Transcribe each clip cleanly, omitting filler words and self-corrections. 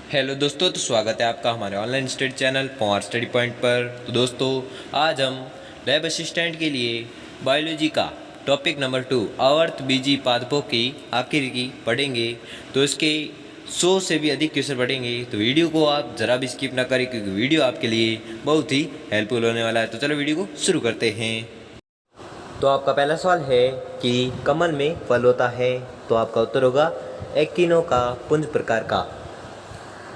Hello दोस्तों, तो स्वागत है आपका हमारे online study channel power study point पर। तो दोस्तों, आज हम लैब असिस्टेंट के लिए बायोलॉजी का टॉपिक नंबर 2 आवर्त बीजी पादपों की आखिर की पढ़ेंगे। तो इसके 100 से भी अधिक क्वेश्चन पढ़ेंगे, तो वीडियो को आप ज़रा भी स्किप ना करें क्योंकि वीडियो आपके लिए बहुत ही हेल्पफुल होने वाला है। तो चलो वीडियो को शुरू करते हैं। तो आपका पहला सवाल है कि कमल में फल होता है, तो आपका उत्तर होगा एक्टिनो का पुंज प्रकार का।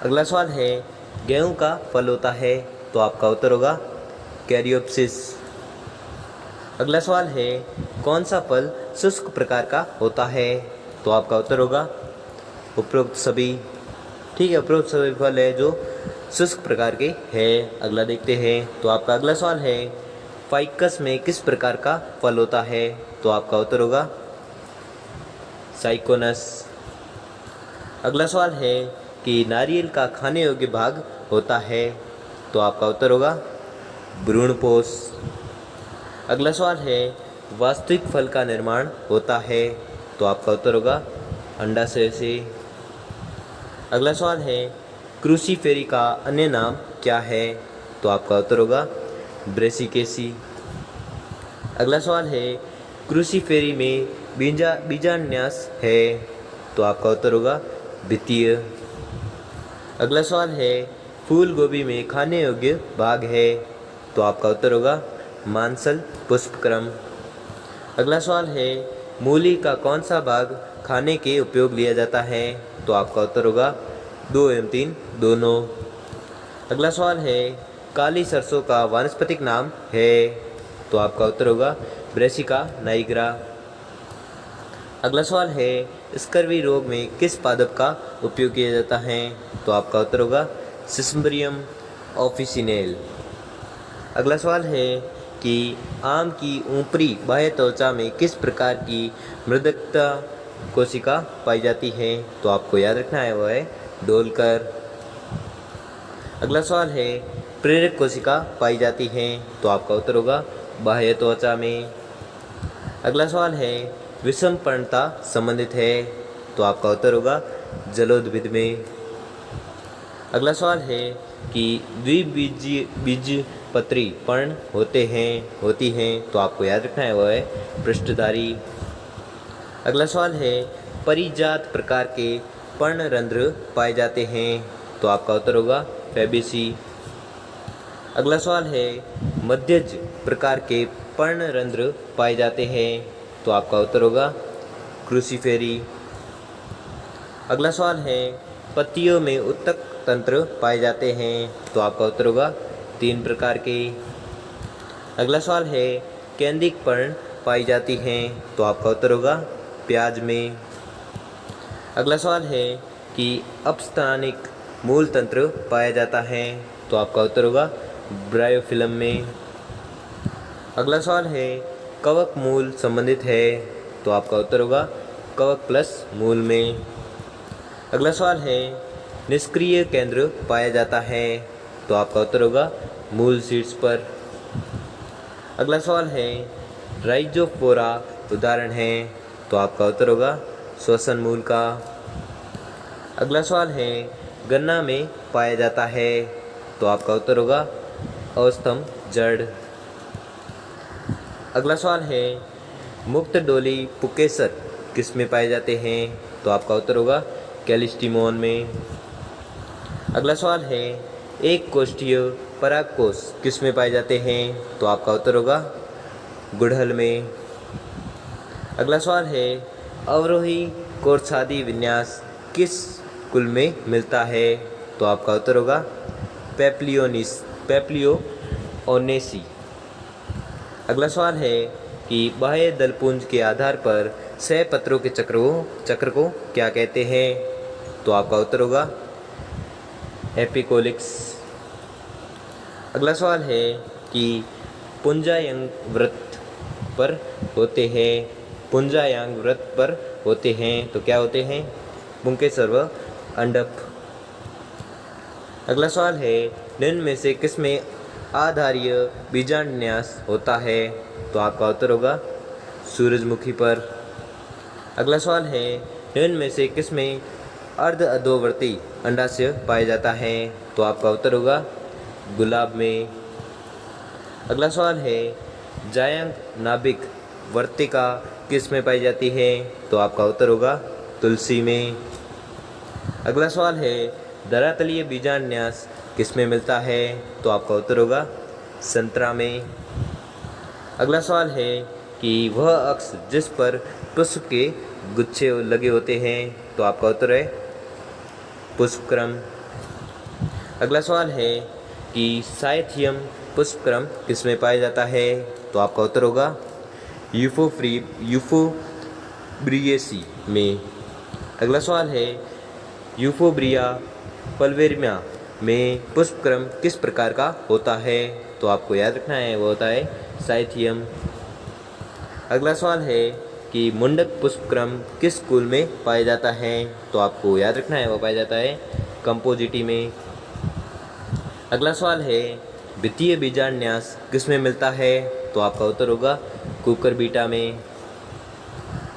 अगला सवाल है गेहूं का फल होता है, तो आपका उत्तर होगा कैरियोप्सिस। अगला सवाल है कौन सा फल शुष्क प्रकार का होता है, तो आपका उत्तर होगा उपरोक्त सभी। ठीक है, उपरोक्त सभी फल है जो शुष्क प्रकार के हैं। अगला देखते हैं। तो आपका अगला सवाल है फाइकस में किस प्रकार का फल होता है, तो आपका उत्तर होगा साइकोनस। अगला सवाल है कि नारियल का खाने योग्य भाग होता है, तो आपका उत्तर होगा भ्रूणपोष। अगला सवाल है वास्तविक फल का निर्माण होता है, तो आपका उत्तर होगा अंडाशय से। अगला सवाल है क्रूसीफेरी का अन्य नाम क्या है, तो आपका उत्तर होगा ब्रेसिकेसी। अगला सवाल है क्रूसीफेरी में बीजान्यास है, तो आपका उत्तर होगा द्वितीय। अगला सवाल है फूल गोभी में खाने योग्य भाग है, तो आपका उत्तर होगा मांसल पुष्पक्रम। अगला सवाल है मूली का कौन सा भाग खाने के उपयोग लिया जाता है, तो आपका उत्तर होगा 2 एवं 3 दोनों। अगला सवाल है काली सरसों का वानस्पतिक नाम है, तो आपका उत्तर होगा ब्रेसिका नाइग्रा। अगला सवाल है स्कर्वी रोग में किस पादप का उपयोग किया जाता है, तो आपका उत्तर होगा सिस्मोडियम ऑफिसिनेल। अगला सवाल है कि आम की ऊपरी बाह्य त्वचा में किस प्रकार की मृदकता कोशिका पाई जाती है, तो आपको याद रखना है वह है डोलकर। अगला सवाल है प्रेरक कोशिका पाई जाती है, तो आपका उत्तर होगा बाह्य त्वचा में। अगला सवाल है विषम पर्णता संबंधित है, तो आपका उत्तर होगा जलोद्भिद में। अगला सवाल है कि द्विबीजपत्री पर्ण होती हैं, तो आपको याद रखना है वह है पृष्ठधारी। अगला सवाल है परिजात प्रकार के पर्णरंध्र पाए जाते हैं, तो आपका उत्तर होगा फैबेसी। अगला सवाल है मध्यज प्रकार के पर्णरंध्र पाए जाते हैं, तो आपका उत्तर होगा क्रूसीफेरी। अगला सवाल है पत्तियों में उत्तक तंत्र पाए जाते हैं, तो आपका उत्तर होगा 3 प्रकार के। अगला सवाल है केंद्रिक पर्ण पाई जाती हैं, तो आपका उत्तर होगा प्याज में। अगला सवाल है कि अपस्थानिक मूल तंत्र पाया जाता है, तो आपका उत्तर होगा ब्रायोफिलम में। अगला सवाल है कवक मूल संबंधित है, तो आपका उत्तर होगा कवक प्लस मूल में। अगला सवाल है निष्क्रिय केंद्र पाया जाता है, तो आपका उत्तर होगा मूल शीर्ष पर। अगला सवाल है राइजोफोरा उदाहरण है, तो आपका उत्तर होगा श्वसन मूल का। अगला सवाल है गन्ना में पाया जाता है, तो आपका उत्तर होगा औस्थम जड़। अगला सवाल है मुक्त डोली पुकेसर किस में पाए जाते हैं, तो आपका उत्तर होगा कैलिस्टीमोन में। अगला सवाल है एक कोष्ठीय परागकोश किस में पाए जाते हैं, तो आपका उत्तर होगा गुड़हल में। अगला सवाल है अवरोही कोर्छादी विन्यास किस कुल में मिलता है, तो आपका उत्तर होगा पेप्लियोओनेसी। अगला सवाल है कि बाह्य दलपुंज के आधार पर सहपत्रों के चक्र को क्या कहते हैं, तो आपका उत्तर होगा एपिकोलिक्स। अगला सवाल है कि पुंजायंग वृत्त पर होते हैं, तो क्या होते हैं पुंकेसर व अंडप। अगला सवाल है निम्न में से किसमें आधारीय बीजान्यास होता है, तो आपका उत्तर होगा सूरजमुखी पर। अगला सवाल है निम्न में से किसमें अर्ध अधोवर्ती अंडाशय पाया जाता है? तो आपका उत्तर होगा गुलाब में। अगला सवाल है, जायंग नाभिक वर्तिका किस में पाई जाती है? तो आपका उत्तर होगा तुलसी में। अगला सवाल है, धरातलीय बीजान्यास किस में मिलता है? तो आपका उत्तर होगा संतरा में। अगला सवाल है कि वह अक्ष जिस पर पुष्प के गुच्छे लगे होते हैं? तो आपका उत्तर है पुष्पक्रम। अगला सवाल है कि साइथियम पुष्पक्रम किस में पाया जाता है? तो आपका उत्तर होगा यूफोब्रिएसी में। अगला सवाल है, यूफोब्रिया पल्वेरिया में पुष्पक्रम किस प्रकार का होता है? तो आपको याद रखना है, वो होता है साइथियम। अगला सवाल है कि मुंडक पुष्पक्रम किस कुल में पाया जाता है? तो आपको याद रखना है, वो पाया जाता है कंपोजिटी में। अगला सवाल है, वित्तीय बीजान्यास किस में मिलता है? तो आपका उत्तर होगा कुकुरबिटा में।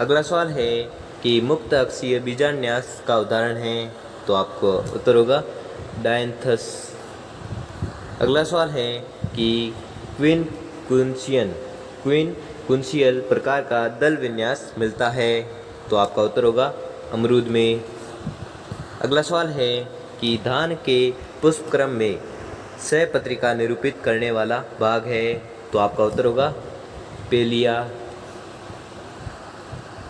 अगला सवाल है कि मुक्त अक्षीय बीजान्यास का उदाहरण है? तो आपको उत्तर होगा डायंथस। अगला सवाल है कि क्वीन कुंशियल प्रकार का दल विन्यास मिलता है? तो आपका उत्तर होगा अमरूद में। अगला सवाल है कि धान के पुष्पक्रम में सहपत्रिका निरूपित करने वाला भाग है? तो आपका उत्तर होगा पेलिया।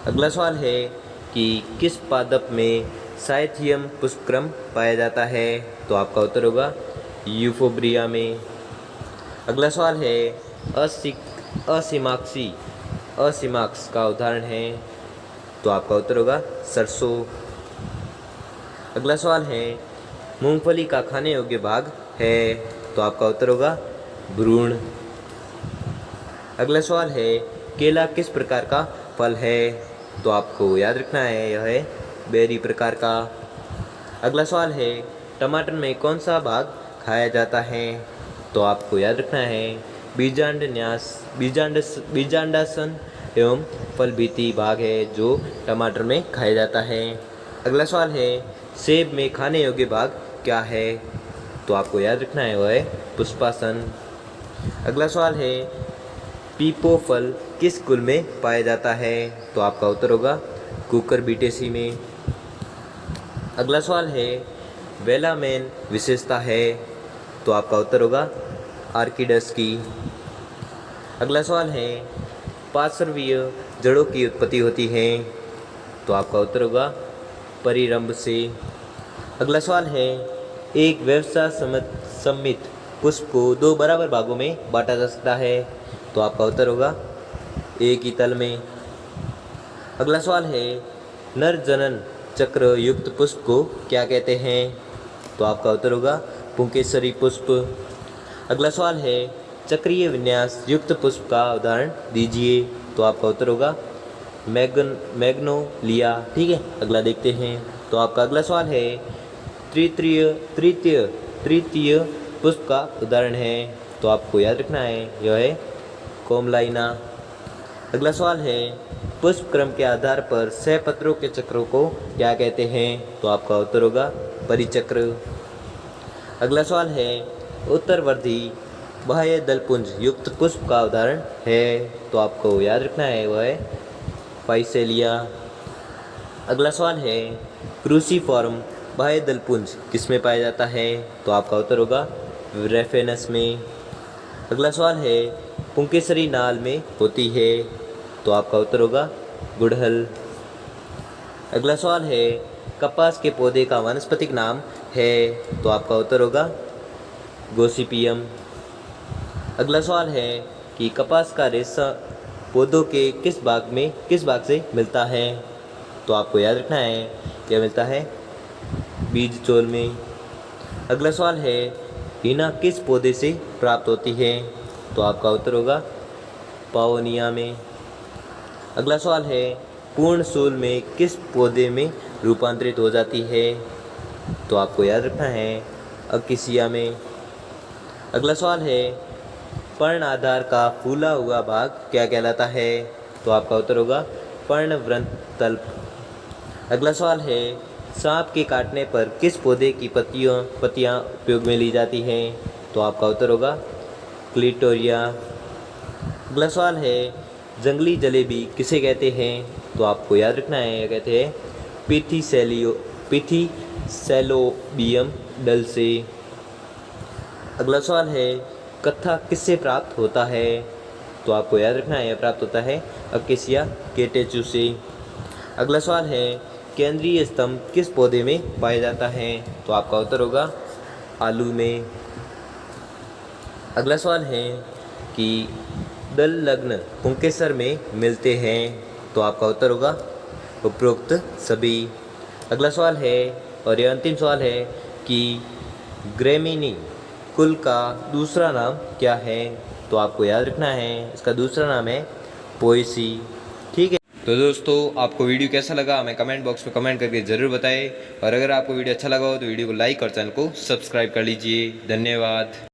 अगला सवाल है कि किस पादप में साइथियम पुष्पक्रम पाया जाता है? तो आपका उत्तर होगा यूफोब्रिया में। अगला सवाल है, असीमाक्स का उदाहरण है? तो आपका उत्तर होगा सरसों। अगला सवाल है, मूंगफली का खाने योग्य भाग है? तो आपका उत्तर होगा भ्रूण। अगला सवाल है, केला किस प्रकार का फल है? तो आपको याद रखना है, यह है बेरी प्रकार का। अगला सवाल है, टमाटर में कौन सा भाग खाया जाता है? तो आपको याद रखना है बीजांडासन एवं फलभीति भाग है जो टमाटर में खाया जाता है। अगला सवाल है, सेब में खाने योग्य भाग क्या है? तो आपको याद रखना है, वह है पुष्पासन। अगला सवाल है, पीपो फल किस कुल में पाया जाता है? तो आपका उत्तर होगा कुकुरबिटेसी में। अगला सवाल है, वेलामेन विशेषता है? तो आपका उत्तर होगा आर्किडस की। अगला सवाल है, पार्श्वीय जड़ों की उत्पत्ति होती है? तो आपका उत्तर होगा परिरंभ से। अगला सवाल है, एक व्यवसाय सम्मित पुष्प को दो बराबर भागों में बांटा जा सकता है? तो आपका उत्तर होगा एक ही तल में। अगला सवाल है, नर जनन चक्र युक्त पुष्प को क्या कहते हैं? तो आपका उत्तर होगा पुंकेसरी पुष्प। अगला सवाल है, चक्रीय विन्यास युक्त पुष्प का उदाहरण दीजिए? तो आपका उत्तर होगा मैग्नोलिया। ठीक है, अगला देखते हैं। तो आपका अगला सवाल है, तृतीय पुष्प का उदाहरण है? तो आपको याद रखना है, यह है कोमलाइना। अगला सवाल है, पुष्प क्रम के आधार पर सहपत्रों के चक्रों को क्या कहते हैं? तो आपका उत्तर होगा परिचक्र। अगला सवाल है, उत्तरवर्धी बाह्य दलपुंज युक्त पुष्प का उदाहरण है? तो आपको याद रखना है, वह है फाइसेलिया। अगला सवाल है, क्रूसीफॉर्म बाह्य दलपुंज किस में पाया जाता है? तो आपका उत्तर होगा रेफेनस में। अगला सवाल है, पुंकेसरी नाल में होती है? तो आपका उत्तर होगा गुड़हल। अगला सवाल है, कपास के पौधे का वानस्पतिक नाम है? तो आपका उत्तर होगा गोसिपियम। अगला सवाल है कि कपास का रेशा पौधों के किस भाग से मिलता है? तो आपको याद रखना है, यह मिलता है बीज चोल में। अगला सवाल है, हिना किस पौधे से प्राप्त होती है? तो आपका उत्तर होगा पावोनिया में। अगला सवाल है, पूर्ण सूल में किस पौधे में रूपांतरित हो जाती है? तो आपको याद रखना है अकिसिया में। अगला सवाल है, पर्ण आधार का फूला हुआ भाग क्या कहलाता है? तो आपका उत्तर होगा पर्णवृंत तल्प। अगला सवाल है, सांप के काटने पर किस पौधे की पत्तियां उपयोग में ली जाती हैं? तो आपका उत्तर होगा क्लिटोरिया। अगला सवाल है, जंगली जलेबी किसे कहते हैं? तो आपको याद रखना है, यह कहते हैं पिथीसेलोबियम डल से। अगला सवाल है, कत्था किससे प्राप्त होता है? तो आपको याद रखना है, यह प्राप्त होता है अकेसिया केटेचू से। अगला सवाल है, केंद्रीय स्तंभ किस पौधे में पाया जाता है? तो आपका उत्तर होगा आलू में। अगला सवाल है कि दल लग्न पुंकेसर में मिलते हैं? तो आपका उत्तर होगा उपरोक्त सभी। अगला सवाल है, और यह अंतिम सवाल है कि ग्रेमिनी कुल का दूसरा नाम क्या है? तो आपको याद रखना है, इसका दूसरा नाम है पोएसी। ठीक है, तो दोस्तों आपको वीडियो कैसा लगा हमें कमेंट बॉक्स में कमेंट करके ज़रूर बताएं, और अगर आपको वीडियो अच्छा लगा हो तो वीडियो को लाइक और चैनल को सब्सक्राइब कर लीजिए। धन्यवाद।